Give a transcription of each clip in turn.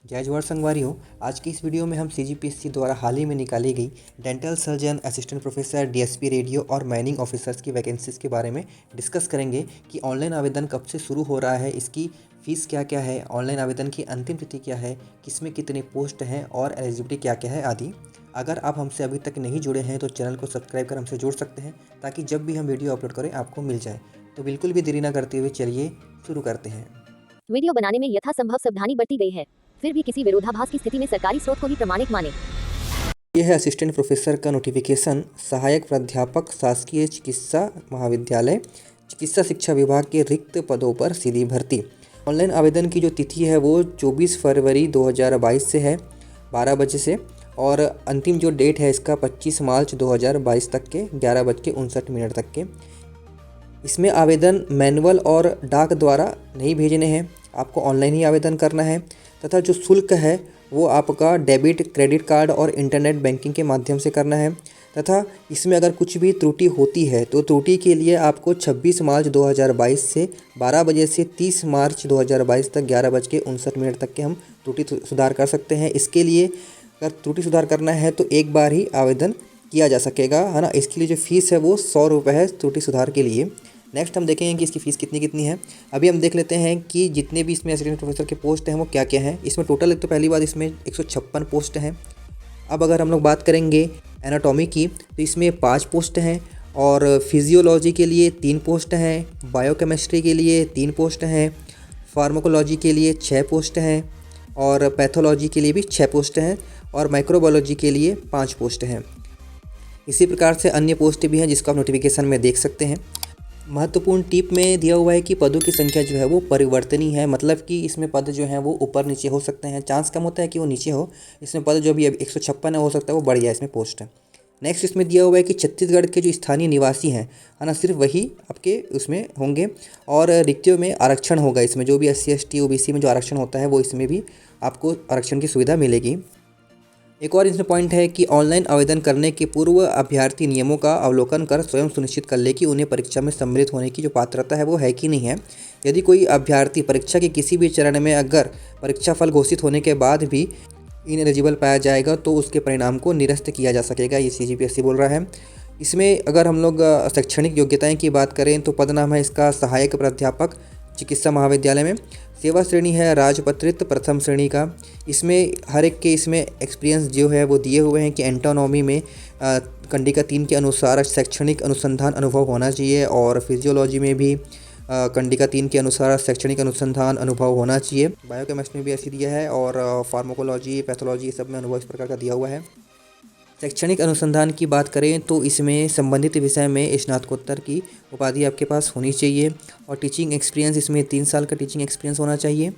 जय जवाहर संगवारियों। आज की इस वीडियो में हम सीजीपीएससी द्वारा हाल ही में निकाली गई dental surgeon, assistant professor, DSP radio और माइनिंग ऑफिसर्स की वैकेंसीज़ के बारे में डिस्कस करेंगे कि ऑनलाइन आवेदन कब से शुरू हो रहा है, इसकी फ़ीस क्या क्या है, ऑनलाइन आवेदन की अंतिम तिथि क्या है, किसमें कितने पोस्ट हैं और एलिजिबिलिटी क्या क्या है आदि। अगर आप हमसे अभी तक नहीं जुड़े हैं तो चैनल को सब्सक्राइब कर हमसे जुड़ सकते हैं ताकि जब भी हम वीडियो अपलोड करें आपको मिल जाए। तो बिल्कुल भी देरी ना करते हुए चलिए शुरू करते हैं। वीडियो बनाने में यथासंभव सावधानी बरती गई है, फिर भी किसी विरोधाभास की स्थिति में सरकारी स्रोत को ही प्रमाणिक माने। यह है असिस्टेंट प्रोफेसर का नोटिफिकेशन। सहायक प्राध्यापक, शासकीय चिकित्सा महाविद्यालय, चिकित्सा शिक्षा विभाग के रिक्त पदों पर सीधी भर्ती। ऑनलाइन आवेदन की जो तिथि है वो 24 फरवरी 2022 से है 12 बजे से, और अंतिम जो डेट है इसका 25 मार्च 2022 तक के 11:59 तक के। इसमें आवेदन मैनुअल और डाक द्वारा नहीं भेजने हैं, आपको ऑनलाइन ही आवेदन करना है। तथा जो शुल्क है वो आपका डेबिट, क्रेडिट कार्ड और इंटरनेट बैंकिंग के माध्यम से करना है। तथा इसमें अगर कुछ भी त्रुटि होती है तो त्रुटि के लिए आपको 26 मार्च 2022 से 12 बजे से 30 मार्च 2022 तक 11:59 तक के हम त्रुटि सुधार कर सकते हैं। इसके लिए अगर त्रुटि सुधार करना है तो एक बार ही आवेदन किया जा सकेगा, है ना। इसके लिए जो फ़ीस है वो 100 रुपये है त्रुटि सुधार के लिए। नेक्स्ट हम देखेंगे कि इसकी फ़ीस कितनी कितनी है। अभी हम देख लेते हैं कि जितने भी इसमें असिस्टेंट प्रोफेसर के पोस्ट हैं वो क्या क्या हैं। इसमें टोटल एक तो पहली बात इसमें 156 पोस्ट हैं। अब अगर हम लोग बात करेंगे एनाटॉमी की तो इसमें 5 पोस्ट हैं, और फिजियोलॉजी के लिए 3 पोस्ट हैं, बायोकेमिस्ट्री के लिए 3 पोस्ट हैं, फार्माकोलॉजी के लिए 6 पोस्ट हैं, और पैथोलॉजी के लिए भी 6 पोस्ट हैं, और माइक्रोबायोलॉजी के लिए 5 पोस्ट हैं। इसी प्रकार से अन्य पोस्ट भी हैं जिसको आप नोटिफिकेशन में देख सकते हैं। महत्वपूर्ण टिप में दिया हुआ है कि पदों की संख्या जो है वो परिवर्तनीय है, मतलब कि इसमें पद जो हैं वो ऊपर नीचे हो सकते हैं, चांस कम होता है कि वो नीचे हो। इसमें पद जो भी 156 है हो सकता है वो बढ़ जाए इसमें पोस्ट है। नेक्स्ट इसमें दिया हुआ है कि छत्तीसगढ़ के जो स्थानीय निवासी हैं, है ना, सिर्फ वही आपके उसमें होंगे, और रिक्तियों में आरक्षण होगा। इसमें जो भी SC ST OBC में जो आरक्षण होता है वो इसमें भी आपको आरक्षण की सुविधा मिलेगी। एक और इसमें पॉइंट है कि ऑनलाइन आवेदन करने के पूर्व अभ्यर्थी नियमों का अवलोकन कर स्वयं सुनिश्चित कर ले कि उन्हें परीक्षा में सम्मिलित होने की जो पात्रता है वो है कि नहीं है। यदि कोई अभ्यर्थी परीक्षा के किसी भी चरण में अगर परीक्षा फल घोषित होने के बाद भी इनएलिजिबल पाया जाएगा तो उसके परिणाम को निरस्त किया जा सकेगा, ये CGPSC बोल रहा है। इसमें अगर हम लोग शैक्षणिक योग्यताएँ की बात करें तो पद नाम है इसका सहायक प्राध्यापक, चिकित्सा महाविद्यालय में। सेवा श्रेणी है राजपत्रित प्रथम श्रेणी का। इसमें हर एक के इसमें एक्सपीरियंस जो है वो दिए हुए हैं कि एंटोनॉमी में कंडिका 3 के अनुसार शैक्षणिक अनुसंधान अनुभव होना चाहिए, और फिजियोलॉजी में भी कंडिका 3 के अनुसार शैक्षणिक अनुसंधान अनुभव होना चाहिए। बायोकेमिस्ट्री में भी ऐसी दिया है, और फार्माकोलॉजी, पैथोलॉजी सब में अनुभव इस प्रकार का दिया हुआ है। शैक्षणिक अनुसंधान की बात करें तो इसमें संबंधित विषय में स्नातकोत्तर की उपाधि आपके पास होनी चाहिए, और टीचिंग एक्सपीरियंस इसमें 3 साल का टीचिंग एक्सपीरियंस होना चाहिए।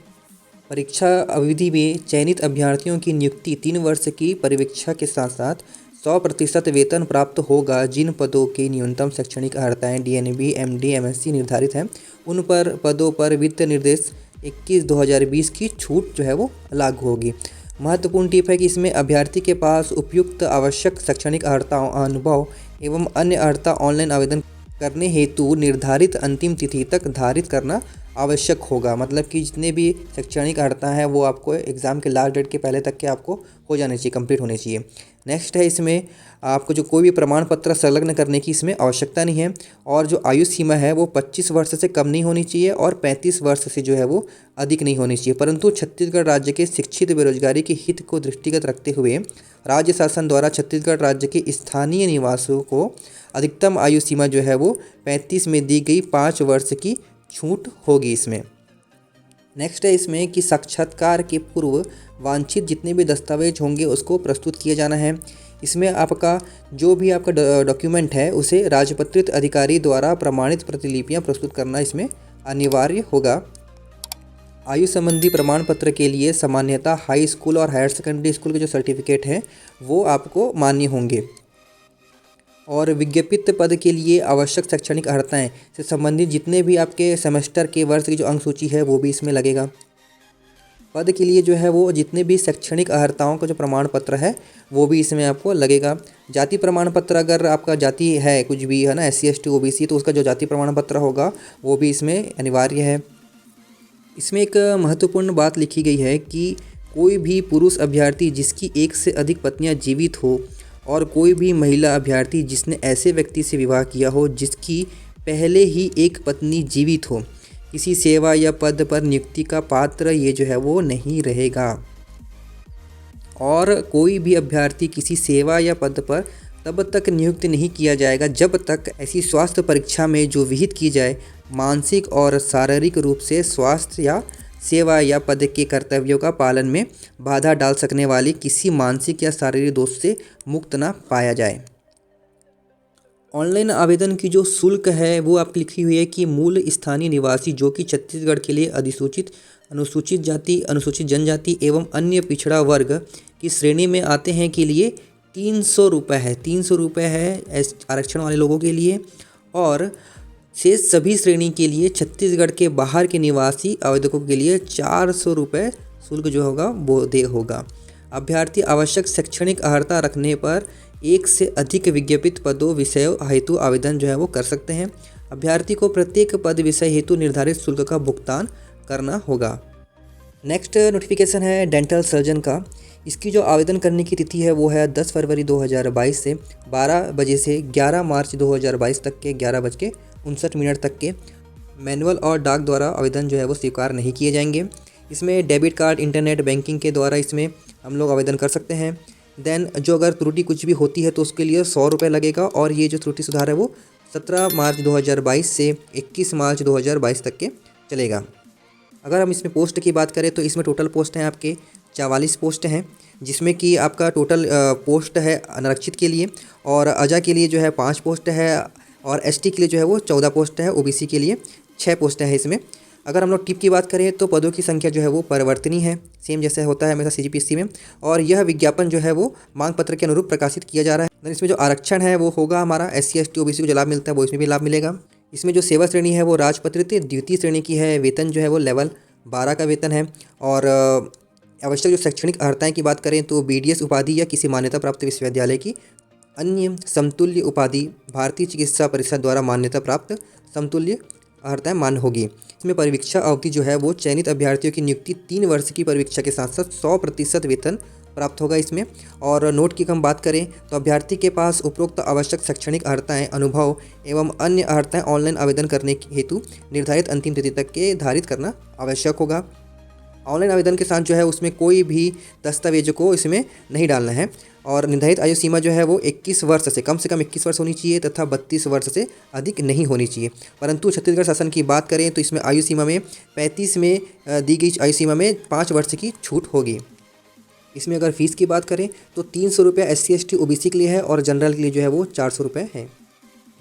परीक्षा अवधि में चयनित अभ्यर्थियों की नियुक्ति 3 वर्ष की परिवीक्षा के साथ साथ 100% वेतन प्राप्त होगा। जिन पदों की न्यूनतम शैक्षणिक अर्हताएँ DNB MD MSc निर्धारित हैं उन पर पदों पर वित्त निर्देश 21/2020 की छूट जो है वो लागू होगी। महत्वपूर्ण टिप है कि इसमें अभ्यर्थी के पास उपयुक्त आवश्यक शैक्षणिक अर्हता, अनुभव एवं अन्य अर्हता ऑनलाइन आवेदन करने हेतु निर्धारित अंतिम तिथि तक धारित करना आवश्यक होगा। मतलब कि जितने भी शैक्षणिक अर्हता है वो आपको एग्ज़ाम के लास्ट डेट के पहले तक के आपको हो जाने चाहिए, कंप्लीट होने चाहिए। नेक्स्ट है इसमें आपको जो कोई भी प्रमाण पत्र संलग्न करने की इसमें आवश्यकता नहीं है, और जो आयु सीमा है वो 25 वर्ष से कम नहीं होनी चाहिए, और 35 वर्ष से जो है वो अधिक नहीं होनी चाहिए। परंतु छत्तीसगढ़ राज्य के शिक्षित बेरोजगारी के हित को दृष्टिगत रखते हुए राज्य शासन द्वारा छत्तीसगढ़ राज्य के स्थानीय निवासियों को अधिकतम आयु सीमा जो है वो 35 में दी गई 5 वर्ष की छूट होगी इसमें। नेक्स्ट है इसमें कि साक्षात्कार के पूर्व वांछित जितने भी दस्तावेज होंगे उसको प्रस्तुत किया जाना है। इसमें आपका जो भी आपका डॉक्यूमेंट है उसे राजपत्रित अधिकारी द्वारा प्रमाणित प्रतिलिपियां प्रस्तुत करना इसमें अनिवार्य होगा। आयु संबंधी प्रमाण पत्र के लिए सामान्यतः हाई स्कूल और हायर सेकेंडरी स्कूल के जो सर्टिफिकेट हैं वो आपको मान्य होंगे, और विज्ञापित पद के लिए आवश्यक शैक्षणिक अर्हताएं से संबंधित जितने भी आपके सेमेस्टर के वर्ष की जो अंक सूची है वो भी इसमें लगेगा। पद के लिए जो है वो जितने भी शैक्षणिक अर्हताओं का जो प्रमाण पत्र है वो भी इसमें आपको लगेगा। जाति प्रमाण पत्र, अगर आपका जाति है कुछ भी, है ना, SC ST OBC, तो उसका जो जाति प्रमाण पत्र होगा वो भी इसमें अनिवार्य है। इसमें एक महत्वपूर्ण बात लिखी गई है कि कोई भी पुरुष अभ्यर्थी जिसकी एक से अधिक पत्नियां जीवित हो और कोई भी महिला अभ्यर्थी जिसने ऐसे व्यक्ति से विवाह किया हो जिसकी पहले ही एक पत्नी जीवित हो, किसी सेवा या पद पर नियुक्ति का पात्र ये जो है वो नहीं रहेगा। और कोई भी अभ्यर्थी किसी सेवा या पद पर तब तक नियुक्त नहीं किया जाएगा जब तक ऐसी स्वास्थ्य परीक्षा में जो विहित की जाए मानसिक और शारीरिक रूप से स्वास्थ्य या सेवा या पद के कर्तव्यों का पालन में बाधा डाल सकने वाली किसी मानसिक या शारीरिक दोष से मुक्त ना पाया जाए। ऑनलाइन आवेदन की जो शुल्क है वो आपकी लिखी हुई है कि मूल स्थानीय निवासी जो कि छत्तीसगढ़ के लिए अधिसूचित अनुसूचित जाति, अनुसूचित जनजाति एवं अन्य पिछड़ा वर्ग की श्रेणी में आते हैं के लिए 300 रुपये है। 300 रुपये है आरक्षण वाले लोगों के लिए, और शेष सभी श्रेणी के लिए छत्तीसगढ़ के बाहर के निवासी आवेदकों के लिए 400 रुपये शुल्क जो होगा वो दे होगा। अभ्यर्थी आवश्यक शैक्षणिक अर्हता रखने पर एक से अधिक विज्ञापित पदों विषयों हेतु आवेदन जो है वो कर सकते हैं। अभ्यर्थी को प्रत्येक पद विषय हेतु निर्धारित शुल्क का भुगतान करना होगा। नेक्स्ट नोटिफिकेशन है डेंटल सर्जन का। इसकी जो आवेदन करने की तिथि है वो है 10 फरवरी 2022 से 12 बजे से 11 मार्च 2022 तक के 11:59 तक के। मैनुअल और डाक द्वारा आवेदन जो है वो स्वीकार नहीं किए जाएंगे। इसमें डेबिट कार्ड, इंटरनेट बैंकिंग के द्वारा इसमें हम लोग आवेदन कर सकते हैं। देन जो अगर त्रुटि कुछ भी होती है तो उसके लिए 100 रुपये लगेगा, और ये जो त्रुटि सुधार है वो 17 मार्च 2022 से 21 मार्च 2022 तक के चलेगा। अगर हम इसमें पोस्ट की बात करें तो इसमें टोटल पोस्ट हैं आपके 44 पोस्ट हैं, जिसमें कि आपका टोटल पोस्ट है अनारक्षित के लिए, और अजा के लिए जो है 5 पोस्ट है, और एसटी के लिए जो है वो 14 पोस्ट है, ओबीसी के लिए 6 पोस्ट है इसमें। अगर हम लोग टिप की बात करें तो पदों की संख्या जो है वो परिवर्तनीय है, सेम जैसे होता है हमेशा सीजीपीएससी में, और यह विज्ञापन जो है वो मांग पत्र के अनुरूप प्रकाशित किया जा रहा है। देन इसमें जो आरक्षण है वो होगा हमारा एससी, एसटी, ओबीसी को जो लाभ मिलता है वो इसमें भी लाभ मिलेगा। इसमें जो सेवा श्रेणी है वो राजपत्रित द्वितीय श्रेणी की है। वेतन जो है वो लेवल 12 का वेतन है, और आवश्यक जो शैक्षणिक अर्हताएँ की बात करें तो बीडीएस उपाधि या किसी मान्यता प्राप्त विश्वविद्यालय की अन्य समतुल्य उपाधि भारतीय चिकित्सा परिषद द्वारा मान्यता प्राप्त समतुल्य अर्हताएँ मान्य होगी। इसमें परिवीक्षा अवधि जो है वो चयनित अभ्यर्थियों की नियुक्ति 3 वर्ष की परिवीक्षा के साथ साथ 100% वेतन प्राप्त होगा इसमें। और नोट की हम बात करें तो अभ्यर्थी के पास उपरोक्त आवश्यक शैक्षणिक अर्हताएँ, अनुभव एवं अन्य अर्हताएँ ऑनलाइन आवेदन करने हेतु निर्धारित अंतिम तिथि तक के धारित करना आवश्यक होगा। ऑनलाइन आवेदन के साथ जो है उसमें कोई भी दस्तावेजों को इसमें नहीं डालना है, और निर्धारित आयु सीमा जो है वो 21 वर्ष से कम 21 वर्ष होनी चाहिए तथा 32 वर्ष से अधिक नहीं होनी चाहिए। परंतु छत्तीसगढ़ शासन की बात करें तो इसमें आयु सीमा में 35 में दी गई आयु सीमा में 5 वर्ष की छूट होगी। इसमें अगर फीस की बात करें तो 300 रुपये एससी, एसटी, ओबीसी के लिए है, और जनरल के लिए जो है वो 400 रुपये है।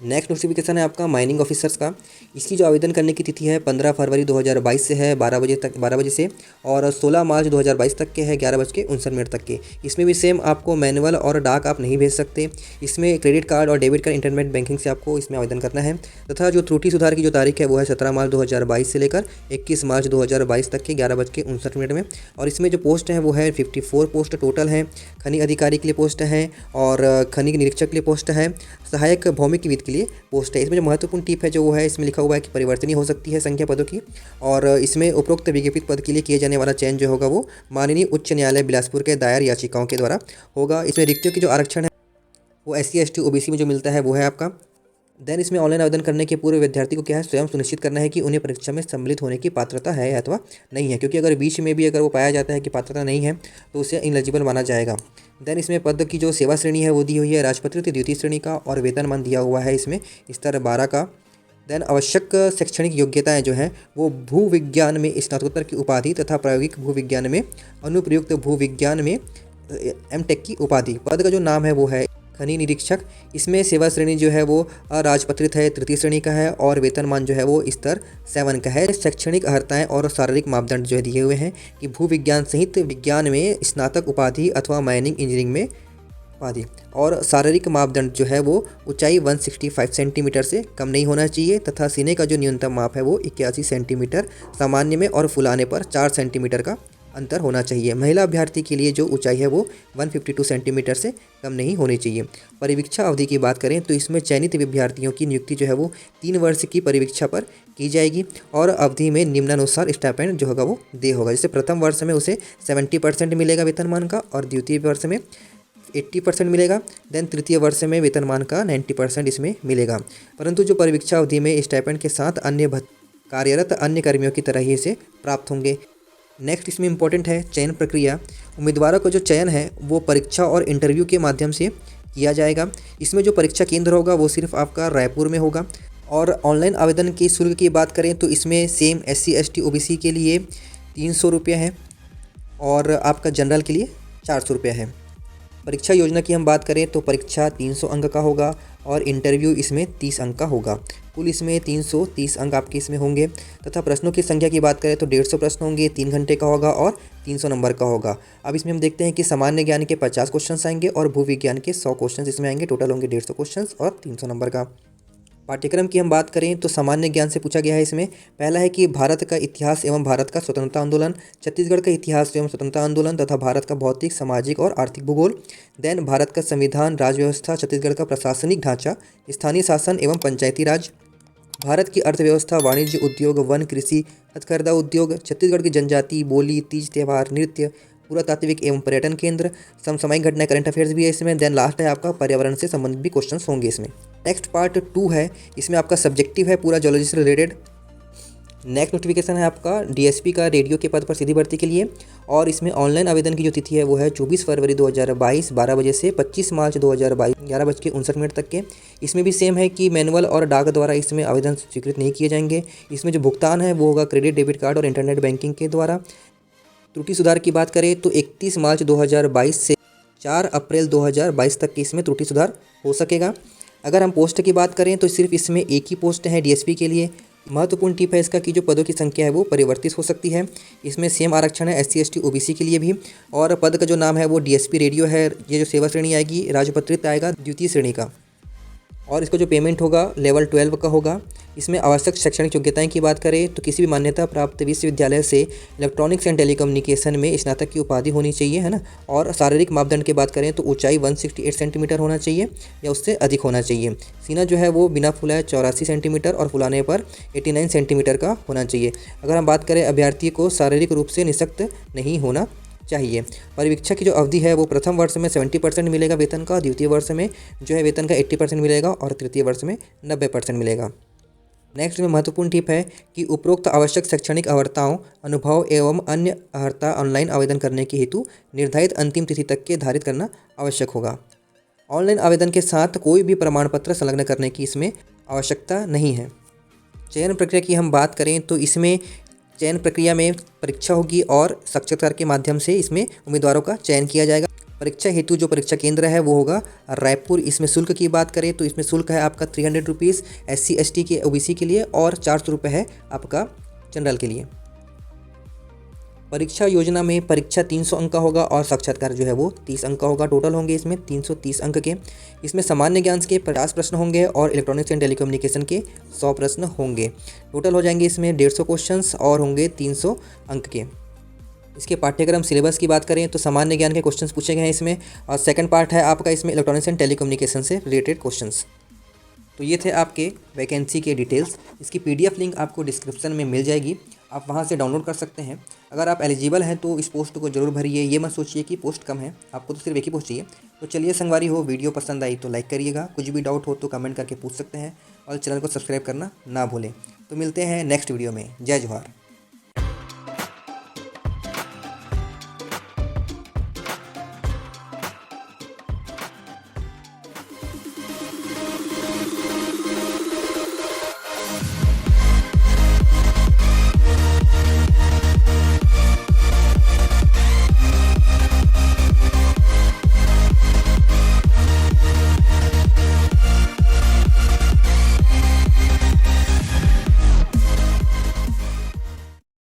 नेक्स्ट नोटिफिकेशन है आपका माइनिंग ऑफिसर्स का। इसकी जो आवेदन करने की तिथि है 15 फरवरी 2022 से है 12 बजे से, और 16 मार्च 2022 तक के है 11:59 तक के। इसमें भी सेम आपको मैनुअल और डाक आप नहीं भेज सकते। इसमें क्रेडिट कार्ड और डेबिट कार्ड, इंटरनेट बैंकिंग से आपको इसमें आवेदन करना है। तथा जो त्रुटि सुधार की जो तारीख है वो है 17 मार्च 2022 से लेकर 21 मार्च 2022 तक के 11:59 में। और इसमें जो पोस्ट है वो है 54 पोस्ट टोटल है। खनिज अधिकारी के लिए पोस्ट है, और खनिज निरीक्षक के लिए पोस्ट है, सहायक भौमिक वित्त के लिए पोस्ट है। इसमें जो महत्वपूर्ण टिप है जो वो है इसमें लिखा हुआ है कि परिवर्तनीय हो सकती है संख्या पदों की, और इसमें उपरोक्त विज्ञापित पद के लिए किए जाने वाला चयन जो होगा वो माननीय उच्च न्यायालय बिलासपुर के दायर याचिकाओं के द्वारा होगा। इसमें रिक्तियों की जो आरक्षण है वो एससी, एसटी, ओबीसी में जो मिलता है वो है आपका। देन इसमें ऑनलाइन आवेदन करने के पूर्व विद्यार्थी को क्या है स्वयं सुनिश्चित करना है कि उन्हें परीक्षा में सम्मिलित होने की पात्रता है अथवा नहीं है, क्योंकि अगर बीच में भी अगर वो पाया जाता है कि पात्रता नहीं है तो उसे इनएलिजिबल माना जाएगा। देन इसमें पद की जो सेवा श्रेणी है वो दी हुई है राजपत्रित द्वितीय श्रेणी का, और वेतनमान दिया हुआ है इसमें स्तर 12 का। देन आवश्यक शैक्षणिक योग्यताएं जो हैं वो भूविज्ञान में स्नातकोत्तर की उपाधि तथा प्रायोगिक भूविज्ञान में अनुप्रयुक्त भूविज्ञान में एमटेक की उपाधि। पद का जो नाम है वो है खनिज निरीक्षक। इसमें सेवा श्रेणी जो है वो राजपत्रित है, तृतीय श्रेणी का है, और वेतनमान जो है वो स्तर 7 का है। शैक्षणिक अर्हताएं और शारीरिक मापदंड जो है दिए हुए हैं कि भूविज्ञान सहित विज्ञान में स्नातक उपाधि अथवा माइनिंग इंजीनियरिंग में उपाधि। और शारीरिक मापदंड जो है वो ऊंचाई 165 सेंटीमीटर से कम नहीं होना चाहिए, तथा सीने का जो न्यूनतम माप है वो 81 सेंटीमीटर सामान्य में और फुलाने पर 4 सेंटीमीटर का अंतर होना चाहिए। महिला अभ्यर्थी के लिए जो ऊंचाई है वो 152 सेंटीमीटर से कम नहीं होनी चाहिए। परिवीक्षा अवधि की बात करें तो इसमें चयनित विद्यार्थियों की नियुक्ति जो है वो 3 वर्ष की परिवीक्षा पर की जाएगी और अवधि में निम्नानुसार स्टाइपेंड जो होगा वो दे होगा। जैसे प्रथम वर्ष में उसे 70% मिलेगा वेतनमान का और द्वितीय वर्ष में 80% मिलेगा। देन तृतीय वर्ष में वेतनमान का 90% इसमें मिलेगा। परंतु जो परिवीक्षा अवधि में स्टाइपेंड के साथ अन्य कार्यरत अन्य कर्मियों की तरह ही इसे प्राप्त होंगे। नेक्स्ट इसमें इंपॉर्टेंट है चयन प्रक्रिया। उम्मीदवारों का जो चयन है वो परीक्षा और इंटरव्यू के माध्यम से किया जाएगा। इसमें जो परीक्षा केंद्र होगा वो सिर्फ आपका रायपुर में होगा। और ऑनलाइन आवेदन के शुल्क की बात करें तो इसमें सेम SC ST OBC के लिए 300 रुपये है और आपका जनरल के लिए 400 रुपये है। परीक्षा योजना की हम बात करें तो परीक्षा 300 अंक का होगा और इंटरव्यू इसमें 30 अंक का होगा। कुल इसमें 330 अंक आपके इसमें होंगे तथा प्रश्नों की संख्या की बात करें तो 150 प्रश्न होंगे, 3 घंटे का होगा और 300 नंबर का होगा। अब इसमें हम देखते हैं कि सामान्य ज्ञान के 50 क्वेश्चन आएंगे और भूविज्ञान के 100 क्वेश्चन इसमें आएंगे। टोटल होंगे 150 क्वेश्चन और 300 नंबर का। पाठ्यक्रम की हम बात करें तो सामान्य ज्ञान से पूछा गया है। इसमें पहला है कि भारत का इतिहास एवं भारत का स्वतंत्रता आंदोलन, छत्तीसगढ़ का इतिहास एवं स्वतंत्रता आंदोलन तथा भारत का भौतिक, सामाजिक और आर्थिक भूगोल। देन भारत का संविधान, राज्य व्यवस्था, छत्तीसगढ़ का प्रशासनिक ढांचा, स्थानीय शासन एवं पंचायती राज, भारत की अर्थव्यवस्था, वाणिज्य, उद्योग, वन, कृषि, हथकरघा उद्योग, छत्तीसगढ़ की जनजाति, बोली, तीज त्योहार, नृत्य, पुरातात्विक एवं पर्यटन केंद्र, समसामयिक घटनाएं, करंट अफेयर्स भी है इसमें। देन लास्ट है आपका पर्यावरण से संबंधित भी क्वेश्चंस होंगे इसमें। नेक्स्ट पार्ट 2 है, इसमें आपका सब्जेक्टिव है पूरा जियोलॉजी से रिलेटेड। नेक्स्ट नोटिफिकेशन है आपका DSP का रेडियो के पद पर सीधी भर्ती के लिए और इसमें ऑनलाइन आवेदन की जो तिथि है वो है 24 फरवरी 2022 12 बजे से 25 मार्च 2022 11:59 तक के। इसमें भी सेम है कि मैनुअल और डाक द्वारा इसमें आवेदन स्वीकृत नहीं किए जाएंगे। इसमें जो भुगतान है वो होगा क्रेडिट, डेबिट कार्ड और इंटरनेट बैंकिंग के द्वारा। त्रुटि सुधार की बात करें तो 31 मार्च 2022 से 4 अप्रैल 2022 तक के इसमें त्रुटि सुधार हो सकेगा। अगर हम पोस्ट की बात करें तो सिर्फ इसमें एक ही पोस्ट है DSP के लिए। महत्वपूर्ण टिप है इसका कि जो पदों की संख्या है वो परिवर्तित हो सकती है। इसमें सेम आरक्षण है SC ST OBC के लिए भी और पद का जो नाम है वो DSP रेडियो है। ये जो सेवा श्रेणी आएगी राजपत्रित आएगा द्वितीय श्रेणी का और इसका जो पेमेंट होगा लेवल 12 का होगा। इसमें आवश्यक शैक्षणिक योग्यताएं की बात करें तो किसी भी मान्यता प्राप्त विश्वविद्यालय से इलेक्ट्रॉनिक्स एंड टेलीकम्युनिकेशन में स्नातक की उपाधि होनी चाहिए, है ना। और शारीरिक मापदंड की बात करें तो ऊंचाई 168 सेंटीमीटर होना चाहिए या उससे अधिक होना चाहिए। सीना जो है वो बिना फुलाए 84 सेंटीमीटर और फुलाने पर 89 सेंटीमीटर का होना चाहिए। अगर हम बात करें अभ्यर्थी को शारीरिक रूप से निःशक्त नहीं होना चाहिए। परिवीक्षा की जो अवधि है वो प्रथम वर्ष में 70% मिलेगा वेतन का, द्वितीय वर्ष में जो है वेतन का 80% मिलेगा और तृतीय वर्ष में 90% मिलेगा। नेक्स्ट में महत्वपूर्ण टिप है कि उपरोक्त आवश्यक शैक्षणिक अर्हताओं, अनुभव एवं अन्य अर्हता ऑनलाइन आवेदन करने के हेतु निर्धारित अंतिम तिथि तक के धारित करना आवश्यक होगा। ऑनलाइन आवेदन के साथ कोई भी प्रमाण पत्र संलग्न करने की इसमें आवश्यकता नहीं है। चयन प्रक्रिया की हम बात करें तो इसमें चयन प्रक्रिया में परीक्षा होगी और साक्षात्कार के माध्यम से इसमें उम्मीदवारों का चयन किया जाएगा। परीक्षा हेतु जो परीक्षा केंद्र है वो होगा रायपुर। इसमें शुल्क की बात करें तो इसमें शुल्क है आपका 300 रुपीज़ SC ST के OBC के लिए और 400 रुपये है आपका जनरल के लिए। परीक्षा योजना में परीक्षा 300 अंक का होगा और साक्षात्कार जो है वो 30 अंक का होगा। टोटल होंगे इसमें 330 अंक के। इसमें सामान्य ज्ञान के 50 प्रश्न होंगे और इलेक्ट्रॉनिक्स एंड टेलीकम्युनिकेशन के 100 प्रश्न होंगे। टोटल हो जाएंगे इसमें 150 क्वेश्चंस और होंगे 300 अंक के। इसके पाठ्यक्रम सिलेबस की बात करें तो सामान्य ज्ञान के क्वेश्चंस पूछे गए हैं इसमें और सेकंड पार्ट है आपका इसमें इलेक्ट्रॉनिक्स एंड टेलीकम्युनिकेशन से रिलेटेड क्वेश्चंस। तो ये थे आपके वैकेंसी के डिटेल्स। इसकी PDF लिंक आपको डिस्क्रिप्शन में मिल जाएगी, आप वहाँ से डाउनलोड कर सकते हैं। अगर आप एलिजिबल हैं तो इस पोस्ट को जरूर भरिए। ये मत सोचिए कि पोस्ट कम है, आपको तो सिर्फ एक ही पोस्ट चाहिए। तो चलिए संगवारी हो, वीडियो पसंद आई तो लाइक करिएगा, कुछ भी डाउट हो तो कमेंट करके पूछ सकते हैं और चैनल को सब्सक्राइब करना ना भूलें। तो मिलते हैं नेक्स्ट वीडियो में। जय जोहार।